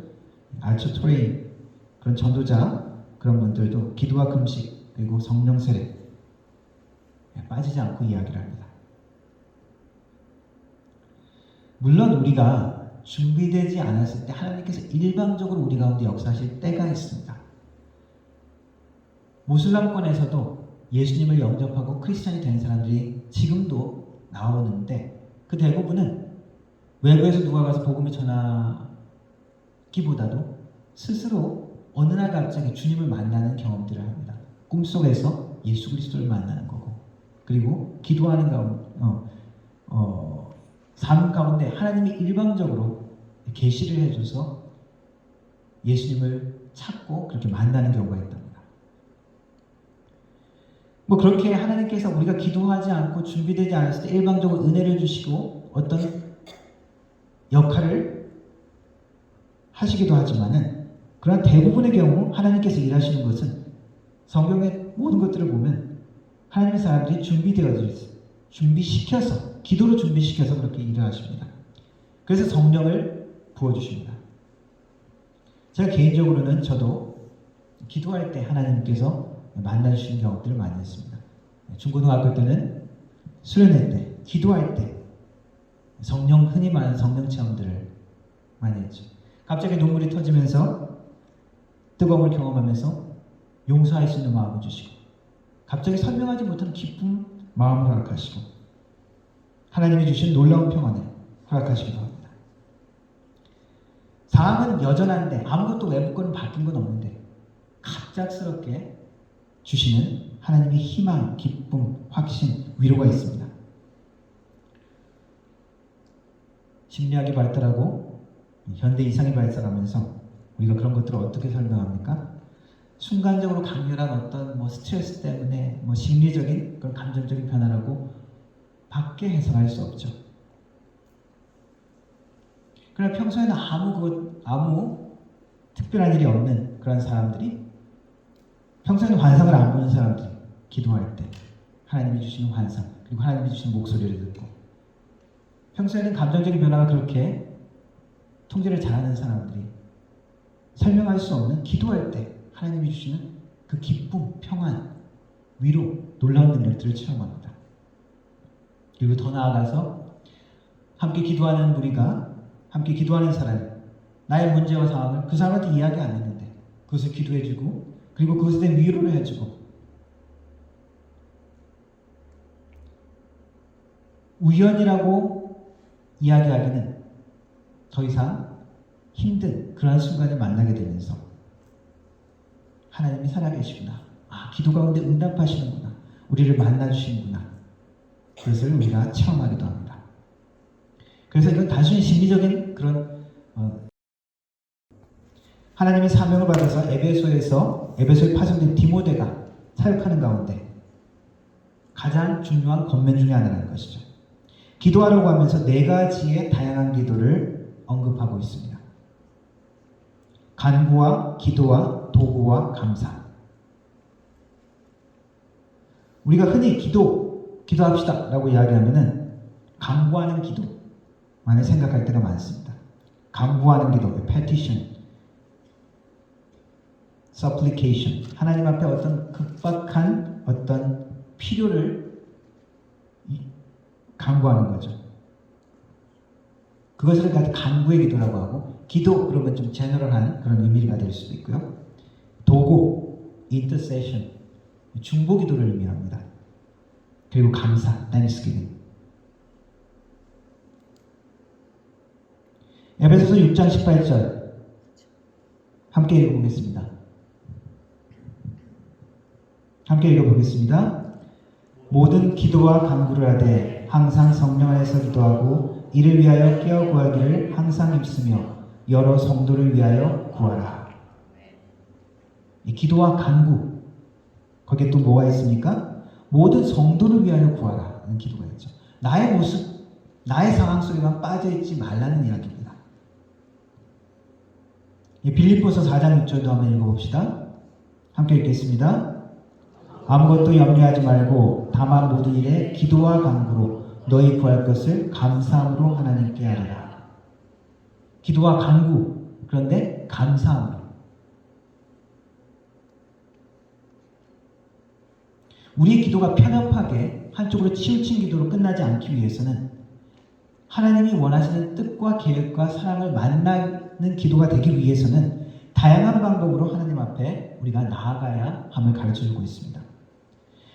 알처 토레인 그런 전도자, 그런 분들도 기도와 금식 그리고 성령 세례 빠지지 않고 이야기를 합니다. 물론 우리가 준비되지 않았을 때 하나님께서 일방적으로 우리 가운데 역사하실 때가 있습니다. 모슬람권에서도 예수님을 영접하고 크리스찬이 된 사람들이 지금도 나오는데 그 대부분은 외부에서 누가 가서 복음을 전하기보다도 스스로 어느 날 갑자기 주님을 만나는 경험들을 합니다. 꿈속에서 예수 그리스도를 만나는 거고, 그리고 기도하는 삶 가운데 하나님이 일방적으로 계시를 해줘서 예수님을 찾고 그렇게 만나는 경우가 있답니다. 그렇게 하나님께서 우리가 기도하지 않고 준비되지 않았을 때 일방적으로 은혜를 주시고 어떤 역할을 하시기도 하지만은, 그러나 대부분의 경우 하나님께서 일하시는 것은 성경의 모든 것들을 보면 하나님의 사람들이 준비시켜서, 기도로 준비시켜서 그렇게 일을 하십니다. 그래서 성령을 부어주십니다. 제가 개인적으로는 저도 기도할 때 하나님께서 만나주시는 경험들을 많이 했습니다. 중고등학교 때는 수련회 때, 기도할 때 흔히 말하는 성령 체험들을 많이 했죠. 갑자기 눈물이 터지면서 뜨거움을 경험하면서 용서할 수 있는 마음을 주시고, 갑자기 설명하지 못하는 기쁨 마음을 허락하시고, 하나님이 주신 놀라운 평안을 허락하시기도 합니다. 상황은 여전한데 아무것도 외부권은 바뀐 건 없는데 갑작스럽게 주시는 하나님의 희망, 기쁨, 확신, 위로가 있습니다. 심리학이 발달하고 현대 이상이 발달하면서 우리가 그런 것들을 어떻게 설명합니까? 순간적으로 강렬한 어떤 스트레스 때문에 심리적인 그런 감정적인 변화라고 밖에 해석할 수 없죠. 그러나 평소에는 아무 특별한 일이 없는 그런 사람들이, 평소에는 환상을 안 보는 사람들이 기도할 때 하나님이 주시는 환상, 그리고 하나님이 주시는 목소리를 듣고, 평소에는 감정적인 변화가 그렇게 통제를 잘하는 사람들이 설명할 수 없는 기도할 때 하나님이 주시는 그 기쁨, 평안, 위로, 놀라운 능력들을 체험합니다. 그리고 더 나아가서 함께 기도하는 우리가, 함께 기도하는 사람, 나의 문제와 상황을 그 사람한테 이야기 안 했는데 그것을 기도해주고, 그리고 그것에 대한 위로를 해주고, 우연이라고 이야기하기는 더 이상 힘든 그러한 순간을 만나게 되면서 하나님이 살아계시구나, 기도 가운데 응답하시는구나, 우리를 만나주시는구나, 그것을 우리가 체험하기도 합니다. 그래서 이건 단순히 심리적인 그런 하나님의 사명을 받아서 에베소에 파송된 디모데가 사역하는 가운데 가장 중요한 권면 중에 하나라는 것이죠. 기도하라고 하면서 4가지의 다양한 기도를 언급하고 있습니다. 간구와 기도와 도구와 감사. 우리가 흔히 기도합시다 라고 이야기하면은 간구하는 기도만을 생각할 때가 많습니다. 간구하는 기도, petition, supplication, 하나님 앞에 어떤 급박한 어떤 필요를 간구하는 거죠. 그것을 간구의 기도라고 하고, 기도 그러면 좀 제너럴한 그런 의미가 될 수도 있고요. 도구, intercession, 중보 기도를 의미합니다. 그리고 감사, thanksgiving. 에베소서 6장 18절 함께 읽어보겠습니다. 함께 읽어보겠습니다. 모든 기도와 간구를 하되 항상 성령 안에서 기도하고 이를 위하여 깨어 구하기를 항상 힘쓰며 여러 성도를 위하여 구하라. 이 기도와 간구, 거기에 또 뭐가 있습니까? 모든 성도를 위하여 구하라 는 기도가 있죠. 나의 모습, 나의 상황 속에만 빠져있지 말라는 이야기입니다. 빌립보서 4장 6절도 한번 읽어봅시다. 함께 읽겠습니다. 아무것도 염려하지 말고 다만 모든 일에 기도와 간구로 너희 구할 것을 감사함으로 하나님께 아뢰라. 기도와 간구, 그런데 감사함으로. 우리의 기도가 편협하게 한쪽으로 치우친 기도로 끝나지 않기 위해서는, 하나님이 원하시는 뜻과 계획과 사랑을 만나는 기도가 되기 위해서는 다양한 방법으로 하나님 앞에 우리가 나아가야 함을 가르쳐주고 있습니다.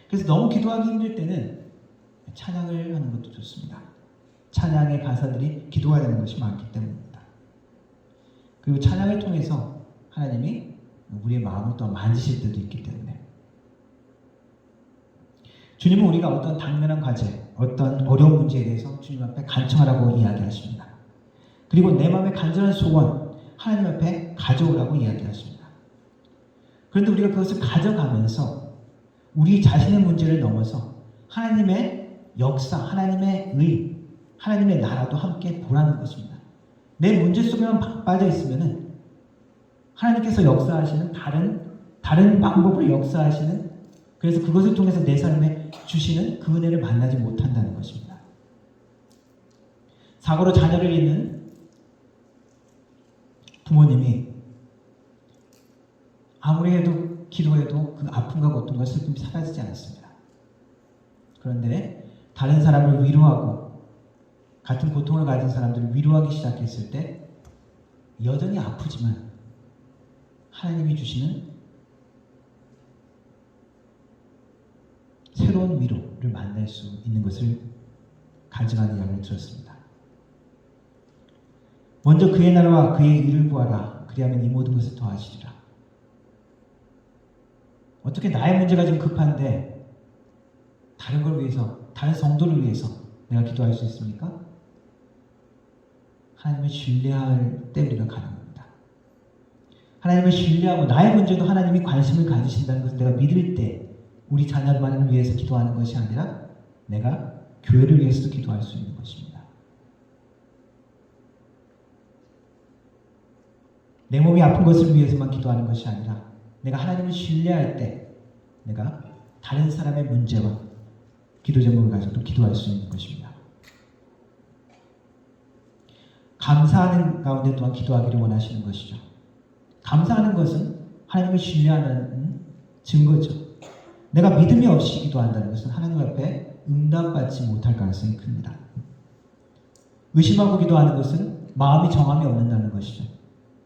그래서 너무 기도하기 힘들 때는 찬양을 하는 것도 좋습니다. 찬양의 가사들이 기도가 되는 것이 많기 때문입니다. 그리고 찬양을 통해서 하나님이 우리의 마음을 또 만지실 때도 있기 때문에, 주님은 우리가 어떤 당면한 과제, 어떤 어려운 문제에 대해서 주님 앞에 간청하라고 이야기하십니다. 그리고 내 마음의 간절한 소원 하나님 앞에 가져오라고 이야기하십니다. 그런데 우리가 그것을 가져가면서 우리 자신의 문제를 넘어서 하나님의 역사, 하나님의 의, 하나님의 나라도 함께 보라는 것입니다. 내 문제 속에만 빠져 있으면은 하나님께서 역사하시는 다른 방법으로 역사하시는, 그래서 그것을 통해서 내 삶에 주시는 그 은혜를 만나지 못한다는 것입니다. 사고로 자녀를 잃는 부모님이 아무리 해도 기도해도 그 아픔과 고통과 슬픔이 사라지지 않았습니다. 그런데 다른 사람을 위로하고 같은 고통을 가진 사람들을 위로하기 시작했을 때 여전히 아프지만 하나님이 주시는 새로운 위로를 만날 수 있는 것을 간증하는 이야기를 들었습니다. 먼저 그의 나라와 그의 일을 구하라. 그리하면 이 모든 것을 더하시리라. 어떻게 나의 문제가 좀 급한데 다른 걸 위해서, 다른 성도를 위해서 내가 기도할 수 있습니까? 하나님을 신뢰할 때 우리가 가능합니다. 하나님을 신뢰하고 나의 문제도 하나님이 관심을 가지신다는 것을 내가 믿을 때 우리 자녀만을 위해서 기도하는 것이 아니라 내가 교회를 위해서도 기도할 수 있는 것입니다. 내 몸이 아픈 것을 위해서만 기도하는 것이 아니라 내가 하나님을 신뢰할 때 내가 다른 사람의 문제와 기도 제목을 가지고 기도할 수 있는 것입니다. 감사하는 가운데 또한 기도하기를 원하시는 것이죠. 감사하는 것은 하나님을 신뢰하는 증거죠. 내가 믿음이 없이 기도한다는 것은 하나님 앞에 응답받지 못할 가능성이 큽니다. 의심하고 기도하는 것은 마음이 정함이 없는다는 것이죠.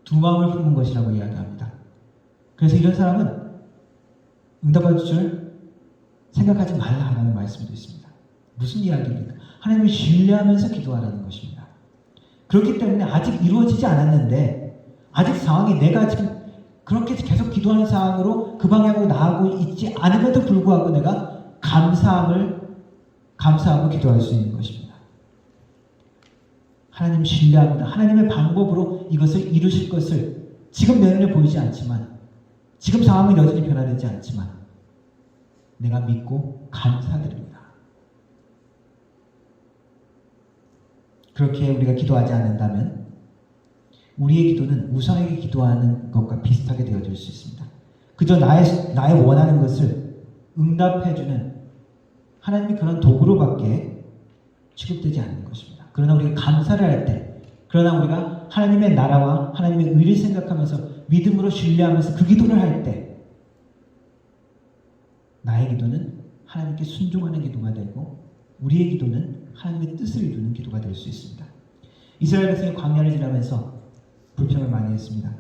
두 마음을 품은 것이라고 이야기합니다. 그래서 이런 사람은 응답받을 줄 생각하지 말라라는 말씀도 있습니다. 무슨 이야기입니까? 하나님을 신뢰하면서 기도하라는 것입니다. 그렇기 때문에 아직 이루어지지 않았는데 아직 상황이 내가 지금 그렇게 계속 기도하는 상황으로 그 방향으로 나아가고 있지 않음에도 불구하고 내가 감사하고 기도할 수 있는 것입니다. 하나님 신뢰합니다. 하나님의 방법으로 이것을 이루실 것을 지금 내 눈에 보이지 않지만 지금 상황이 여전히 변화되지 않지만 내가 믿고 감사드립니다. 그렇게 우리가 기도하지 않는다면 우리의 기도는 우상에게 기도하는 것과 비슷하게 되어질 수 있습니다. 그저 나의 원하는 것을 응답해주는 하나님이 그런 도구로밖에 취급되지 않는 것입니다. 그러나 우리가 감사를 할 때, 그러나 우리가 하나님의 나라와 하나님의 의를 생각하면서 믿음으로 신뢰하면서 그 기도를 할 때 나의 기도는 하나님께 순종하는 기도가 되고 우리의 기도는 하나님의 뜻을 이루는 기도가 될 수 있습니다. 이스라엘 백성이 광야를 지나면서 불평을 많이 했습니다.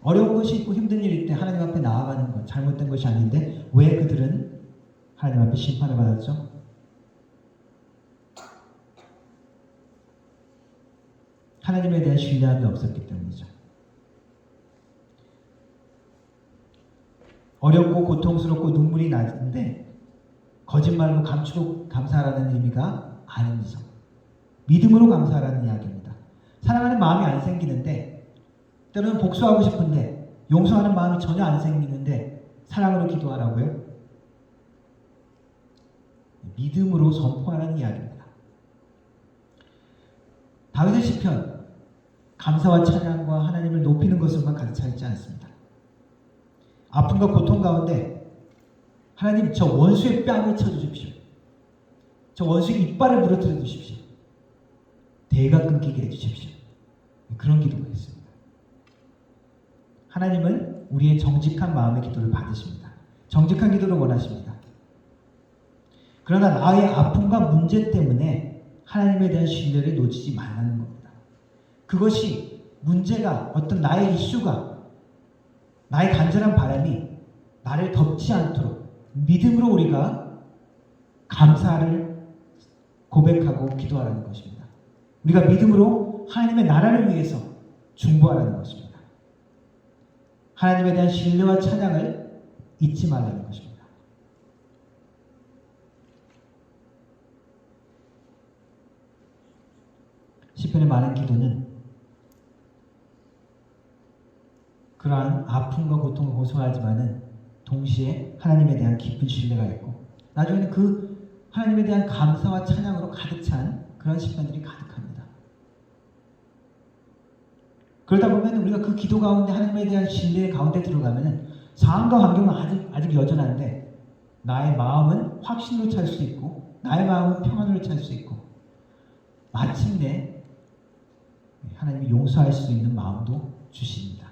어려운 것이 있고 힘든 일일 때 하나님 앞에 나아가는 것 잘못된 것이 아닌데 왜 그들은 하나님 앞에 심판을 받았죠? 하나님에 대한 신뢰함이 없었기 때문이죠. 어렵고 고통스럽고 눈물이 나는데 거짓말로 감추고 감사하라는 의미가 아니죠. 믿음으로 감사하라는 이야기입니다. 사랑하는 마음이 안 생기는데 때로는 복수하고 싶은데 용서하는 마음이 전혀 안 생기는데 사랑으로 기도하라고요? 믿음으로 선포하라는 이야기입니다. 다윗의 시편 감사와 찬양과 하나님을 높이는 것으로만 가득 차 있지 않습니다. 아픔과 고통 가운데 하나님 저 원수의 뺨을 쳐주십시오. 저 원수의 이빨을 부러뜨려 주십시오. 대가 끊기게 해주십시오. 그런 기도가 있습니다. 하나님은 우리의 정직한 마음의 기도를 받으십니다. 정직한 기도를 원하십니다. 그러나 나의 아픔과 문제 때문에 하나님에 대한 신뢰를 놓치지 말라는 겁니다. 그것이 문제가 어떤 나의 이슈가 나의 간절한 바람이 나를 덮지 않도록 믿음으로 우리가 감사를 고백하고 기도하라는 것입니다. 우리가 믿음으로 하나님의 나라를 위해서 중보하라는 것입니다. 하나님에 대한 신뢰와 찬양을 잊지 말라는 것입니다. 시편의 많은 기도는 그러한 아픔과 고통을 호소하지만은 동시에 하나님에 대한 깊은 신뢰가 있고 나중에는 그 하나님에 대한 감사와 찬양으로 가득 찬 그런 시편들이 가득합니다. 그러다 보면 우리가 그 기도 가운데 하나님에 대한 신뢰 가운데 들어가면은 상황과 환경은 아직 여전한데 나의 마음은 확신으로 찰 수 있고 나의 마음은 평안으로 찰 수 있고 마침내 하나님이 용서할 수 있는 마음도 주십니다.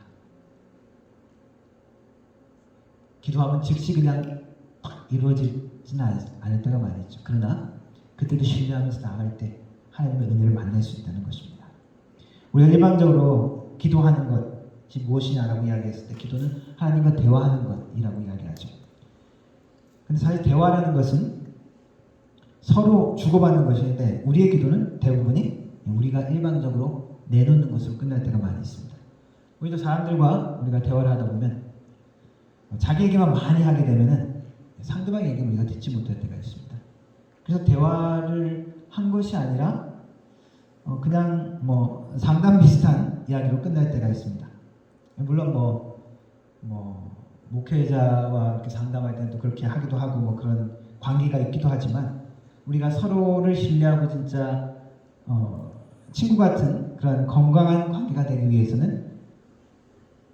기도하면 즉시 그냥 팍 이루어지지는 않을 때가 많이 있죠. 그러나 그때도 신뢰하면서 나아갈 때 하나님의 은혜를 만날 수 있다는 것입니다. 우리가 일반적으로 기도하는 것이 무엇이냐라고 이야기했을 때 기도는 하나님과 대화하는 것이라고 이야기하죠. 근데 사실 대화라는 것은 서로 주고받는 것인데 우리의 기도는 대부분이 우리가 일방적으로 내놓는 것으로 끝날 때가 많이 있습니다. 오히려 사람들과 우리가 대화를 하다 보면 자기 얘기만 많이 하게 되면은 상대방의 얘기를 우리가 듣지 못할 때가 있습니다. 그래서 대화를 한 것이 아니라 그냥 상담 비슷한 이야기로 끝날 때가 있습니다. 물론 목회자와 이렇게 상담할 때는 또 그렇게 하기도 하고 뭐 그런 관계가 있기도 하지만 우리가 서로를 신뢰하고 진짜 친구 같은 그런 건강한 관계가 되기 위해서는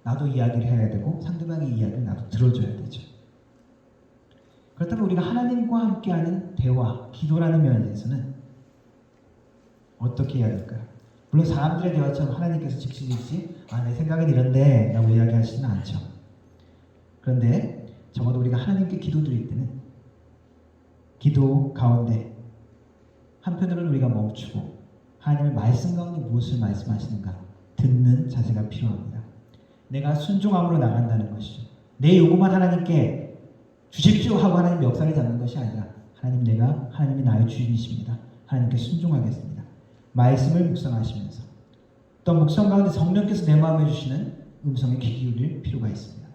나도 이야기를 해야 되고 상대방의 이야기를 나도 들어줘야 되죠. 그렇다면 우리가 하나님과 함께하는 대화, 기도라는 면에서는 어떻게 해야 될까요? 물론 사람들의 대화처럼 하나님께서 즉시 내 생각은 이런데 라고 이야기하시지는 않죠. 그런데 적어도 우리가 하나님께 기도드릴 때는 기도 가운데 한편으로는 우리가 멈추고 하나님의 말씀 가운데 무엇을 말씀하시는가 듣는 자세가 필요합니다. 내가 순종함으로 나간다는 것이죠. 내 요구만 하나님께 주십시오 하고 하나님 역사를 잡는 것이 아니라 하나님이 나의 주인이십니다. 하나님께 순종하겠습니다. 말씀을 묵상하시면서 또 묵상 가운데 성령께서 내 마음에 주시는 음성에 귀 기울일 필요가 있습니다.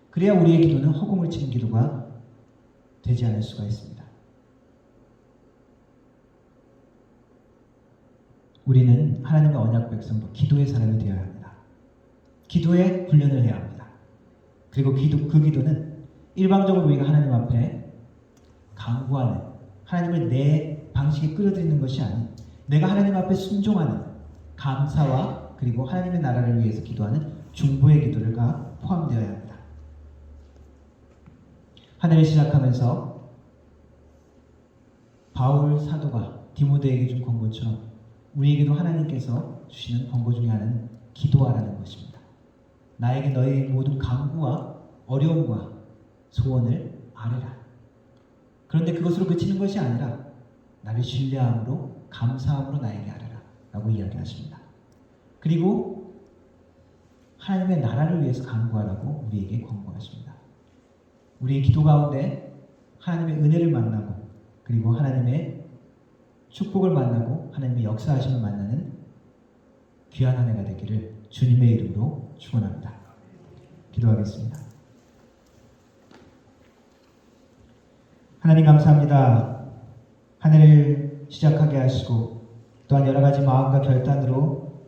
그래야 우리의 기도는 허공을 치는 기도가 되지 않을 수가 있습니다. 우리는 하나님의 언약 백성도 기도의 사람이 되어야 합니다. 기도에 훈련을 해야 합니다. 그리고 그 기도는 일방적으로 우리가 하나님 앞에 간구하는, 하나님을 내 방식에 끌어들이는 것이 아닌 내가 하나님 앞에 순종하는 감사와 그리고 하나님의 나라를 위해서 기도하는 중보의 기도가 포함되어야 합니다. 한 해를 시작하면서 바울 사도가 디모데에게 준 권고처럼 우리에게도 하나님께서 주시는 권고 중에 하나는 기도하라는 것입니다. 나에게 너의 모든 간구와 어려움과 소원을 아뢰라. 그런데 그것으로 그치는 것이 아니라 나를 신뢰함으로 감사함으로 나에게 아뢰라 라고 이야기하십니다. 그리고 하나님의 나라를 위해서 간구하라고 우리에게 권고하십니다. 우리의 기도 가운데 하나님의 은혜를 만나고 그리고 하나님의 축복을 만나고 하나님의 역사하심을 만나는 귀한 한 해가 되기를 주님의 이름으로 축원합니다. 기도하겠습니다. 하나님 감사합니다. 한 해를 시작하게 하시고 또한 여러 가지 마음과 결단으로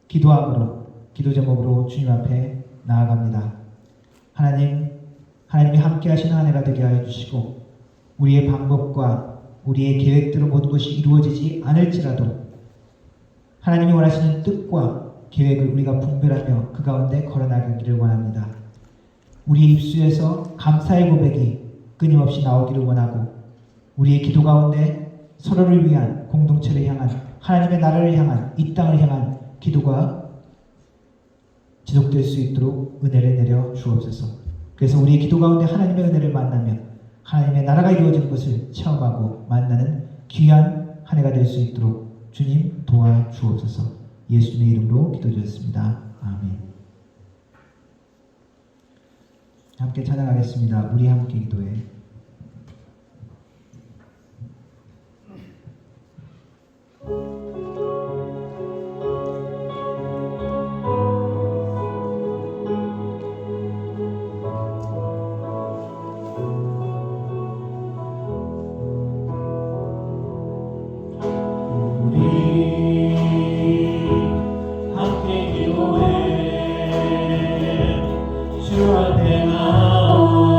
기도함으로 기도 제목으로 주님 앞에 나아갑니다. 하나님이 함께 하시는 한 해가 되게 하여 주시고 우리의 방법과 우리의 계획대로 모든 것이 이루어지지 않을지라도 하나님이 원하시는 뜻과 계획을 우리가 분별하며 그 가운데 걸어나가기를 원합니다. 우리의 입술에서 감사의 고백이 끊임없이 나오기를 원하고 우리의 기도 가운데 서로를 위한 공동체를 향한 하나님의 나라를 향한 이 땅을 향한 기도가 지속될 수 있도록 은혜를 내려 주옵소서. 그래서 우리의 기도 가운데 하나님의 은혜를 만나며 하나님의 나라가 이루어지는 것을 체험하고 만나는 귀한 한 해가 될 수 있도록 주님 도와주옵소서. 예수님의 이름으로 기도드렸습니다. 아멘. 함께 찬양하겠습니다. 우리 함께 기도해. 주 앞에 나와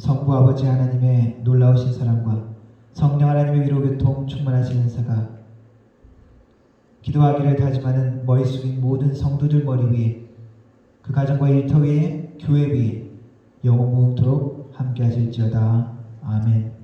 성부 아버지 하나님의 놀라우신 사랑과 성령 하나님의 위로 교통 충만하신 은사가 기도하기를 다짐하는 머리 숙인 모든 성도들 머리 위에 그 가정과 일터 위에 교회 위에 영원 무궁토록 함께 하실지어다. 아멘.